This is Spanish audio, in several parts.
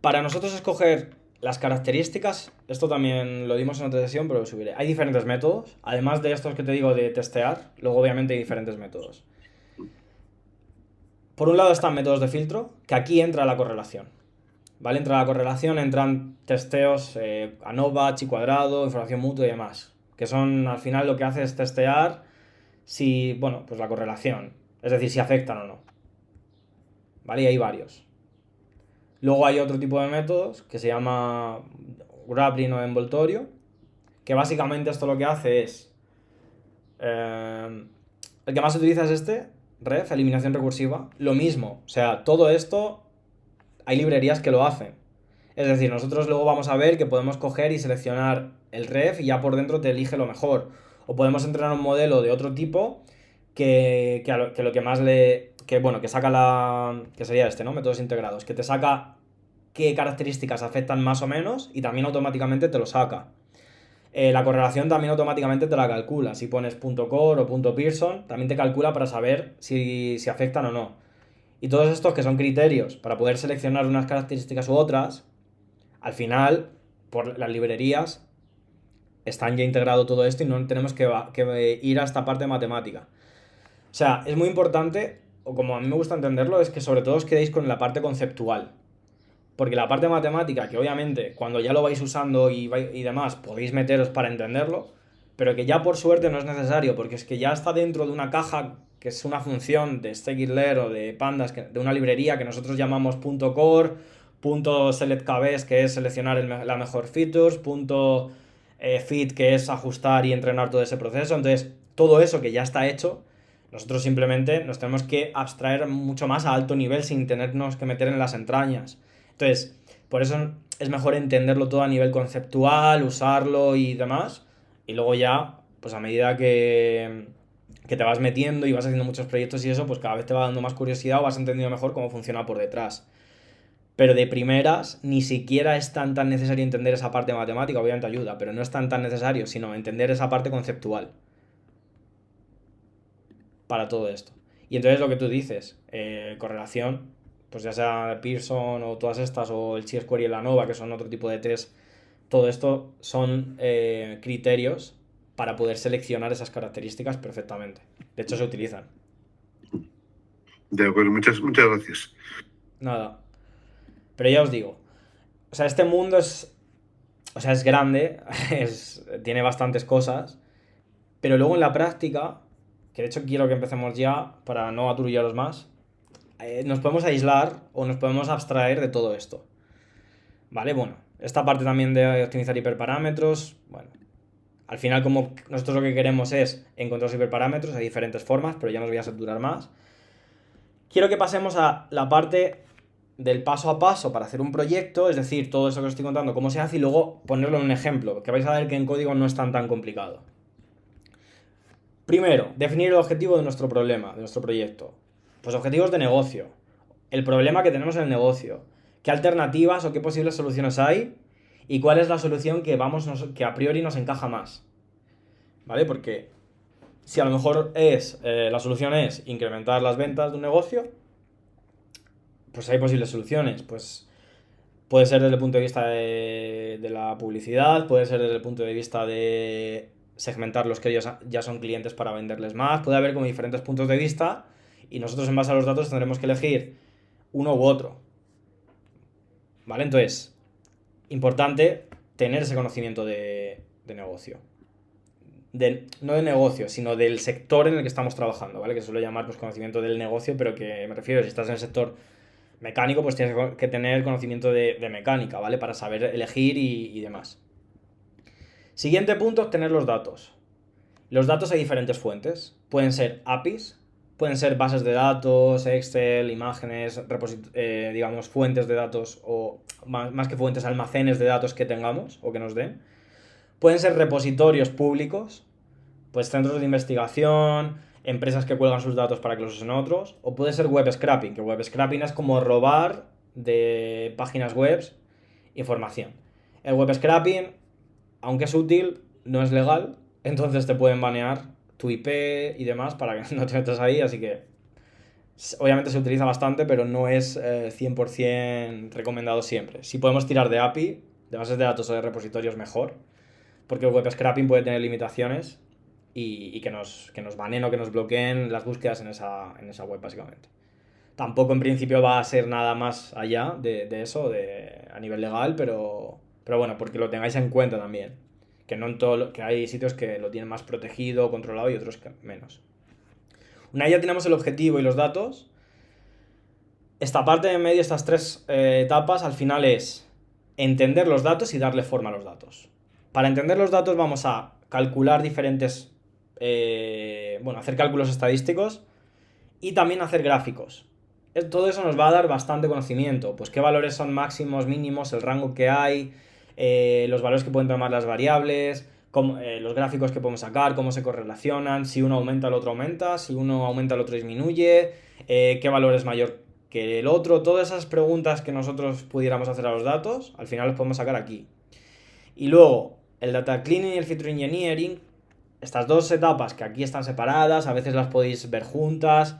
Para nosotros escoger las características, esto también lo dimos en otra sesión, pero lo subiré. Hay diferentes métodos, además de estos que te digo de testear, luego obviamente hay diferentes métodos. Por un lado están métodos de filtro, que aquí entra la correlación. ¿Vale? Entra la correlación, entran testeos ANOVA, chi cuadrado, información mutua y demás. Que son, al final, lo que hace es testear si, bueno, pues la correlación. Es decir, si afectan o no. ¿Vale? Y hay varios. Luego hay otro tipo de métodos que se llama grappling o envoltorio, que básicamente esto lo que hace es... el que más se utiliza es este, ref, eliminación recursiva. Lo mismo, o sea, todo esto hay librerías que lo hacen. Es decir, nosotros luego vamos a ver que podemos coger y seleccionar el ref y ya por dentro te elige lo mejor. O podemos entrenar un modelo de otro tipo que lo que más le... Que bueno, que saca la... Que sería este, ¿no? Métodos integrados. Que te saca qué características afectan más o menos y también automáticamente te lo saca. La correlación también automáticamente te la calcula. Si pones .core o .pearson, también te calcula para saber si afectan o no. Y todos estos que son criterios para poder seleccionar unas características u otras, al final, por las librerías, están ya integrado todo esto y no tenemos que ir a esta parte matemática. O sea, es muy importante, o como a mí me gusta entenderlo, es que sobre todo os quedéis con la parte conceptual. Porque la parte matemática, que obviamente cuando ya lo vais usando y demás, podéis meteros para entenderlo, pero que ya por suerte no es necesario, porque es que ya está dentro de una caja que es una función de scikit-learn o de pandas, de una librería que nosotros llamamos .core, .selectKBs, que es seleccionar la mejor features, .fit, que es ajustar y entrenar todo ese proceso. Entonces, todo eso que ya está hecho, nosotros simplemente nos tenemos que abstraer mucho más a alto nivel sin tenernos que meter en las entrañas. Entonces, por eso es mejor entenderlo todo a nivel conceptual, usarlo y demás. Y luego ya, pues a medida que te vas metiendo y vas haciendo muchos proyectos y eso, pues cada vez te va dando más curiosidad o vas entendiendo mejor cómo funciona por detrás. Pero de primeras, ni siquiera es tan necesario entender esa parte matemática, obviamente ayuda, pero no es tan necesario, sino entender esa parte conceptual para todo esto. Y entonces lo que tú dices, correlación, pues ya sea Pearson o todas estas, o el Chi-square y el ANOVA, que son otro tipo de test, todo esto son criterios para poder seleccionar esas características perfectamente. De hecho, se utilizan. De acuerdo, muchas gracias. Nada. Pero ya os digo, o sea, este mundo es, o sea, es grande, tiene bastantes cosas, pero luego en la práctica, que de hecho quiero que empecemos ya para no aturullaros más, nos podemos aislar o nos podemos abstraer de todo esto. ¿Vale? Bueno, esta parte también de optimizar hiperparámetros, bueno, al final como nosotros lo que queremos es encontrar los hiperparámetros, hay diferentes formas, pero ya nos voy a saturar más. Quiero que pasemos a la parte del paso a paso para hacer un proyecto, es decir, todo eso que os estoy contando, cómo se hace y luego ponerlo en un ejemplo, que vais a ver que en código no es tan complicado. Primero, definir el objetivo de nuestro problema, de nuestro proyecto. Pues objetivos de negocio. El problema que tenemos en el negocio. ¿Qué alternativas o qué posibles soluciones hay? ¿Y cuál es la solución que a priori nos encaja más? ¿Vale? Porque si a lo mejor la solución es incrementar las ventas de un negocio, pues hay posibles soluciones. Pues puede ser desde el punto de vista de la publicidad, puede ser desde el punto de vista de segmentar los que ellos ya son clientes para venderles más, puede haber como diferentes puntos de vista y nosotros en base a los datos tendremos que elegir uno u otro. ¿Vale? Entonces, importante tener ese conocimiento de negocio. No de negocio, sino del sector en el que estamos trabajando, ¿vale? Que suelo llamar pues, conocimiento del negocio, pero que me refiero, si estás en el sector mecánico, pues tienes que tener conocimiento de mecánica, ¿vale? Para saber elegir y demás. Siguiente punto, obtener los datos. Los datos hay diferentes fuentes. Pueden ser APIs, pueden ser bases de datos, Excel, imágenes, digamos, fuentes de datos o más que fuentes, almacenes de datos que tengamos o que nos den. Pueden ser repositorios públicos, pues centros de investigación, empresas que cuelgan sus datos para que los usen otros, o puede ser web scraping, que web scraping es como robar de páginas web información. El web scraping, aunque es útil, no es legal, entonces te pueden banear tu IP y demás para que no te metas ahí, así que Obviamente se utiliza bastante, pero no es 100% recomendado siempre. Si podemos tirar de API, de bases de datos o de repositorios, mejor, porque el web scraping puede tener limitaciones y que nos baneen o que nos bloqueen las búsquedas en esa web, básicamente. Tampoco en principio va a ser nada más allá de eso, a nivel legal, pero bueno, porque lo tengáis en cuenta también. Que no en todo que hay sitios que lo tienen más protegido, controlado y otros que menos. Una vez ya tenemos el objetivo y los datos, esta parte de medio, estas tres etapas, al final es entender los datos y darle forma a los datos. Para entender los datos vamos a calcular diferentes, hacer cálculos estadísticos y también hacer gráficos. Todo eso nos va a dar bastante conocimiento, pues qué valores son máximos, mínimos, el rango que hay, los valores que pueden tomar las variables, los gráficos que podemos sacar, cómo se correlacionan, si uno aumenta el otro aumenta, si uno aumenta el otro disminuye, qué valor es mayor que el otro. Todas esas preguntas que nosotros pudiéramos hacer a los datos, al final los podemos sacar aquí. Y luego, el data cleaning y el feature engineering, estas dos etapas que aquí están separadas, a veces las podéis ver juntas.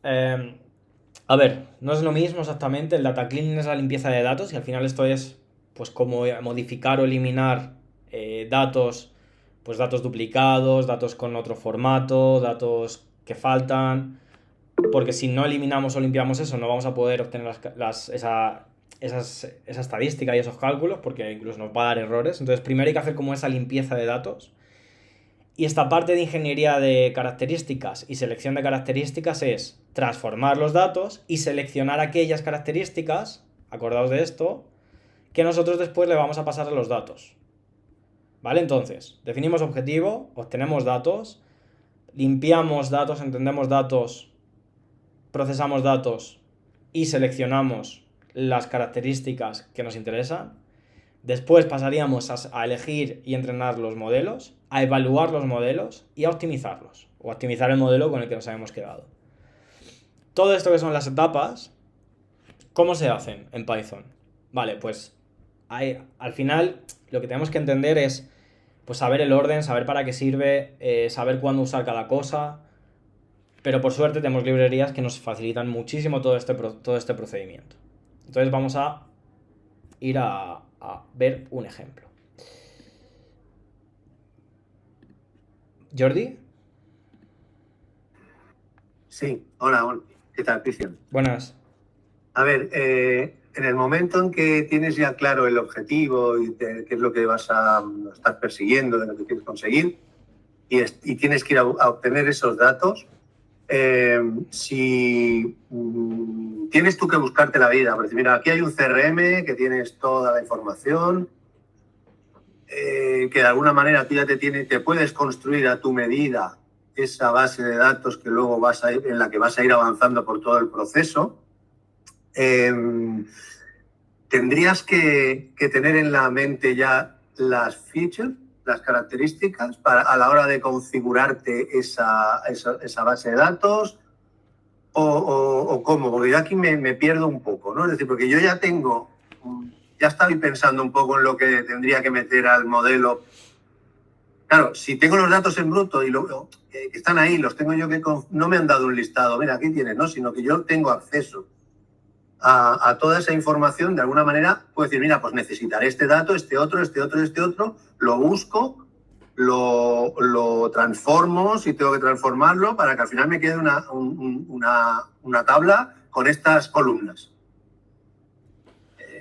A ver, no es lo mismo exactamente. El data cleaning es la limpieza de datos y al final esto es pues como modificar o eliminar datos, pues datos duplicados, datos con otro formato, datos que faltan, porque si no eliminamos o limpiamos eso no vamos a poder obtener esa estadística y esos cálculos, porque incluso nos va a dar errores. Entonces primero hay que hacer como esa limpieza de datos. Y esta parte de ingeniería de características y selección de características es transformar los datos y seleccionar aquellas características, acordaos de esto, que nosotros después le vamos a pasar a los datos. ¿Vale? Entonces, definimos objetivo, obtenemos datos, limpiamos datos, entendemos datos, procesamos datos y seleccionamos las características que nos interesan. Después pasaríamos a elegir y entrenar los modelos, a evaluar los modelos y a optimizarlos, o optimizar el modelo con el que nos habíamos quedado. Todo esto que son las etapas, ¿cómo se hacen en Python? Vale, pues al final lo que tenemos que entender es pues saber el orden, saber para qué sirve, saber cuándo usar cada cosa, pero por suerte tenemos librerías que nos facilitan muchísimo todo este procedimiento. Entonces vamos a ir a ver un ejemplo. ¿Jordi? Sí, hola, ¿qué tal, Cristian? Buenas. A ver, en el momento en que tienes ya claro el objetivo y qué es lo que vas a estar persiguiendo, de lo que quieres conseguir, y tienes que ir a obtener esos datos, si tienes tú que buscarte la vida, porque mira, aquí hay un CRM que tienes toda la información, que de alguna manera tú ya te puedes construir a tu medida esa base de datos que luego en la que vas a ir avanzando por todo el proceso. Tendrías que tener en la mente ya las features, las características a la hora de configurarte esa base de datos o cómo, porque yo aquí me pierdo un poco, ¿no? Es decir, porque yo ya estoy pensando un poco en lo que tendría que meter al modelo. Claro, si tengo los datos en bruto y que están ahí, los tengo yo no me han dado un listado, mira, aquí tienes, ¿no? Sino que yo tengo acceso a toda esa información, de alguna manera puedo decir, mira, pues necesitaré este dato, este otro, lo busco, lo transformo, si tengo que transformarlo, para que al final me quede una tabla con estas columnas.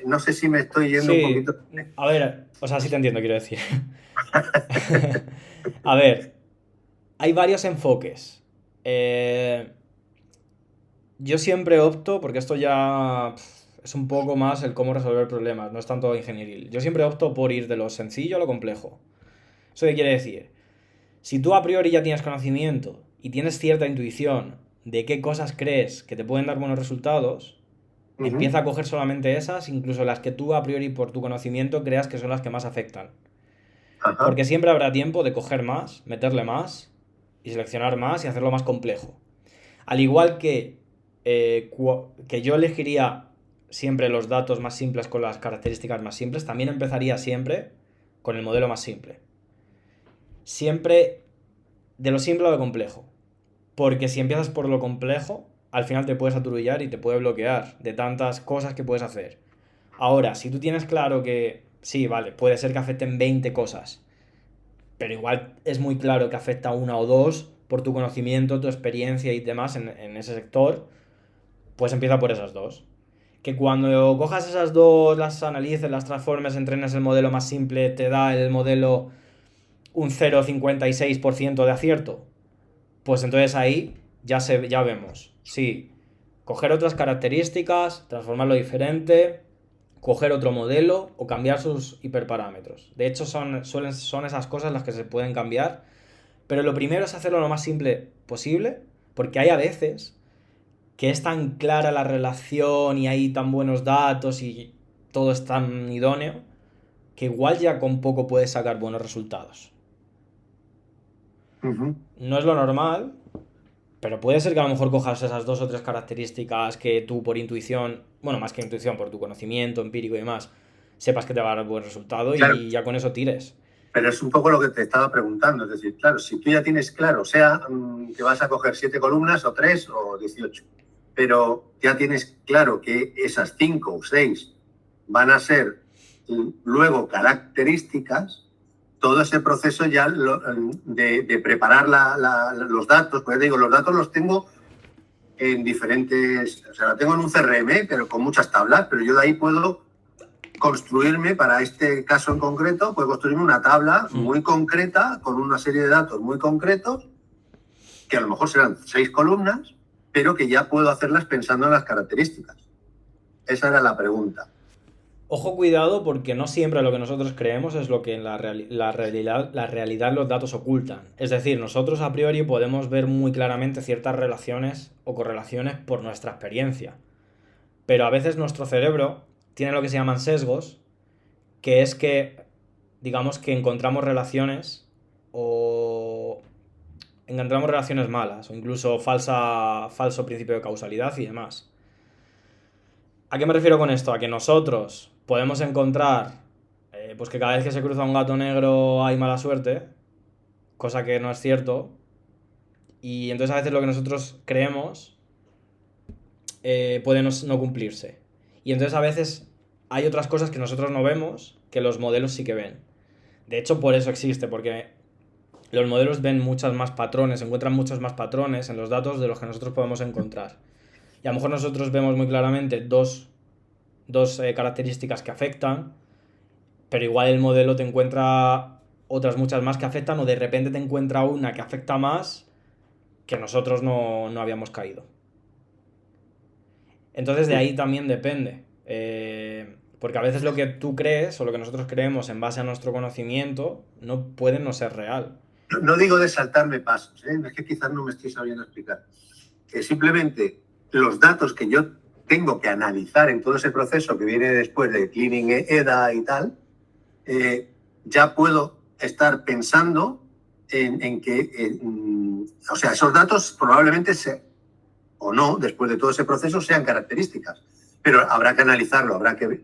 No sé si me estoy yendo un poquito. A ver, o sea, sí te entiendo, quiero decir. A ver, hay varios enfoques. Yo siempre opto, porque esto ya es un poco más el cómo resolver problemas, no es tanto ingenieril. Yo siempre opto por ir de lo sencillo a lo complejo. ¿Eso qué quiere decir? Si tú a priori ya tienes conocimiento y tienes cierta intuición de qué cosas crees que te pueden dar buenos resultados, empieza a coger solamente esas, incluso las que tú a priori por tu conocimiento creas que son las que más afectan. Ajá. Porque siempre habrá tiempo de coger más, meterle más y seleccionar más y hacerlo más complejo. Al igual que yo elegiría siempre los datos más simples con las características más simples, también empezaría siempre con el modelo más simple. Siempre de lo simple a lo complejo. Porque si empiezas por lo complejo, al final te puedes aturullar y te puede bloquear de tantas cosas que puedes hacer. Ahora, si tú tienes claro que sí, vale, puede ser que afecten 20 cosas, pero igual es muy claro que afecta una o dos por tu conocimiento, tu experiencia y demás en ese sector, pues empieza por esas dos. Que cuando cojas esas dos, las analices, las transformes, entrenes el modelo más simple, te da el modelo un 0,56% de acierto. Pues entonces ahí ya vemos. Sí, coger otras características, transformarlo diferente, coger otro modelo o cambiar sus hiperparámetros. De hecho, son esas cosas las que se pueden cambiar. Pero lo primero es hacerlo lo más simple posible, porque hay a veces que es tan clara la relación y hay tan buenos datos y todo es tan idóneo, que igual ya con poco puedes sacar buenos resultados. No es lo normal, pero puede ser que a lo mejor cojas esas dos o tres características que tú por intuición, bueno, más que intuición, por tu conocimiento empírico y demás, sepas que te va a dar buen resultado Claro. y ya con eso tires. Pero es un poco lo que te estaba preguntando. Es decir, claro, si tú ya tienes claro, sea que vas a coger 7 columnas o 3 o 18, pero ya tienes claro que esas 5 o 6 van a ser luego características, todo ese proceso ya de preparar los datos, pues digo, los datos los tengo en diferentes, o sea, lo tengo en un CRM, pero con muchas tablas, pero yo de ahí puedo construirme, para este caso en concreto, puedo construirme una tabla muy concreta, con una serie de datos muy concretos, que a lo mejor serán 6 columnas, pero que ya puedo hacerlas pensando en las características. Esa era la pregunta. Ojo, cuidado, porque no siempre lo que nosotros creemos es lo que en la realidad los datos ocultan. Es decir, nosotros a priori podemos ver muy claramente ciertas relaciones o correlaciones por nuestra experiencia. Pero a veces nuestro cerebro tiene lo que se llaman sesgos, que es que, digamos que encontramos relaciones malas, o incluso falso principio de causalidad y demás. ¿A qué me refiero con esto? A que nosotros podemos encontrar pues que cada vez que se cruza un gato negro hay mala suerte, cosa que no es cierto, y entonces a veces lo que nosotros creemos puede no cumplirse. Y entonces a veces hay otras cosas que nosotros no vemos que los modelos sí que ven. De hecho, por eso existe, porque los modelos ven muchos más patrones, encuentran muchos más patrones en los datos de los que nosotros podemos encontrar. Y a lo mejor nosotros vemos muy claramente dos características que afectan, pero igual el modelo te encuentra otras muchas más que afectan, o de repente te encuentra una que afecta más que nosotros no habíamos caído. Entonces de ahí también depende. Porque a veces lo que tú crees o lo que nosotros creemos en base a nuestro conocimiento no puede no ser real. No digo de saltarme pasos, es que quizás no me estoy sabiendo explicar. Que simplemente los datos que yo tengo que analizar en todo ese proceso que viene después de cleaning EDA y tal, ya puedo estar pensando en que, o sea, esos datos probablemente o no, después de todo ese proceso, sean características. Pero habrá que analizarlo, habrá que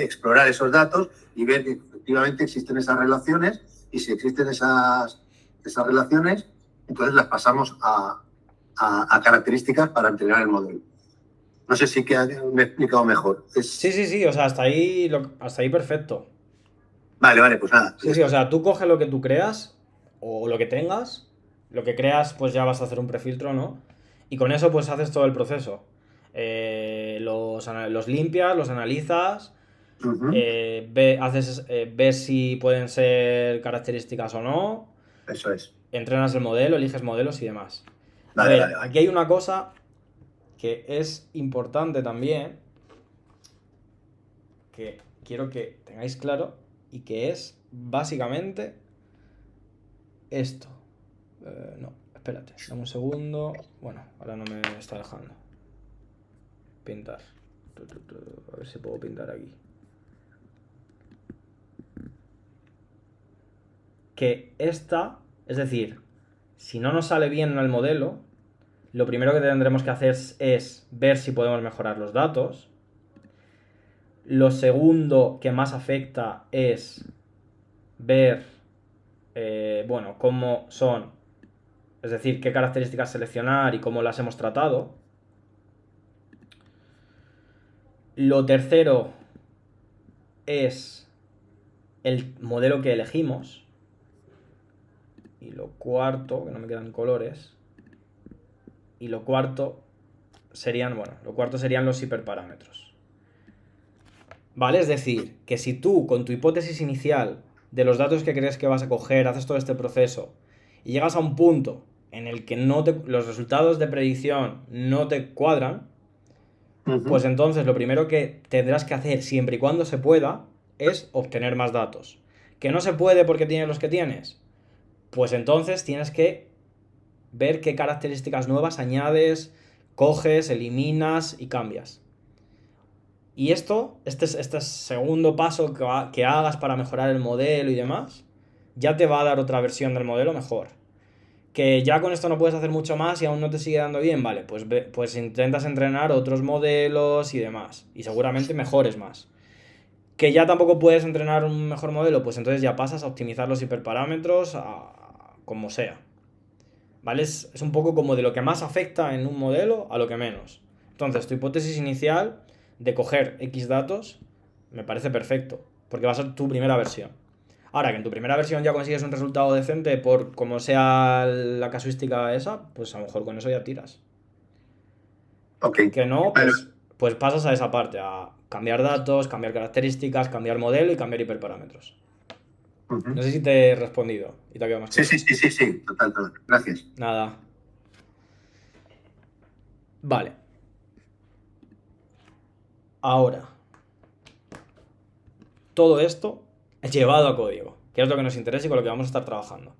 explorar esos datos y ver que efectivamente existen esas relaciones, y si existen esas relaciones, entonces las pasamos a características para entrenar el modelo. No sé si me he explicado mejor. Sí, o sea, hasta ahí perfecto. Vale, pues nada. Sí, o sea, tú coges lo que tú creas o lo que tengas, lo que creas pues ya vas a hacer un prefiltro, ¿no? Y con eso pues haces todo el proceso. Los limpias, los analizas, ves si pueden ser características o no. Eso es. Entrenas el modelo, eliges modelos y demás. Vale. Aquí hay una cosa que es importante también, que quiero que tengáis claro, y que es básicamente esto. No, espérate, dame un segundo. Bueno, ahora no me está dejando pintar. A ver si puedo pintar aquí. Que esta, es decir, si no nos sale bien en el modelo, lo primero que tendremos que hacer es ver si podemos mejorar los datos. Lo segundo que más afecta es ver, cómo son, es decir, qué características seleccionar y cómo las hemos tratado. Lo tercero es el modelo que elegimos. Y lo cuarto, que no me quedan colores. Y lo cuarto serían, los hiperparámetros. ¿Vale? Es decir, que si tú con tu hipótesis inicial de los datos que crees que vas a coger, haces todo este proceso y llegas a un punto en el que los resultados de predicción no te cuadran, pues entonces lo primero que tendrás que hacer, siempre y cuando se pueda, es obtener más datos. ¿Que no se puede porque tienes los que tienes? Pues entonces tienes que ver qué características nuevas añades, coges, eliminas y cambias. Y este segundo paso que hagas para mejorar el modelo y demás, ya te va a dar otra versión del modelo mejor. Que ya con esto no puedes hacer mucho más y aún no te sigue dando bien, vale, pues intentas entrenar otros modelos y demás. Y seguramente mejores más. Que ya tampoco puedes entrenar un mejor modelo, pues entonces ya pasas a optimizar los hiperparámetros como sea. ¿Vale? Es un poco como de lo que más afecta en un modelo a lo que menos. Entonces, tu hipótesis inicial de coger X datos me parece perfecto, porque va a ser tu primera versión. Ahora, que en tu primera versión ya consigues un resultado decente por como sea la casuística esa, pues a lo mejor con eso ya tiras. Ok. Que no, pues pasas a esa parte, a cambiar datos, cambiar características, cambiar modelo y cambiar hiperparámetros. No sé si te he respondido y te ha quedado más claro. Sí, total. Gracias. Nada. Vale. Ahora, todo esto llevado a código, que es lo que nos interesa y con lo que vamos a estar trabajando.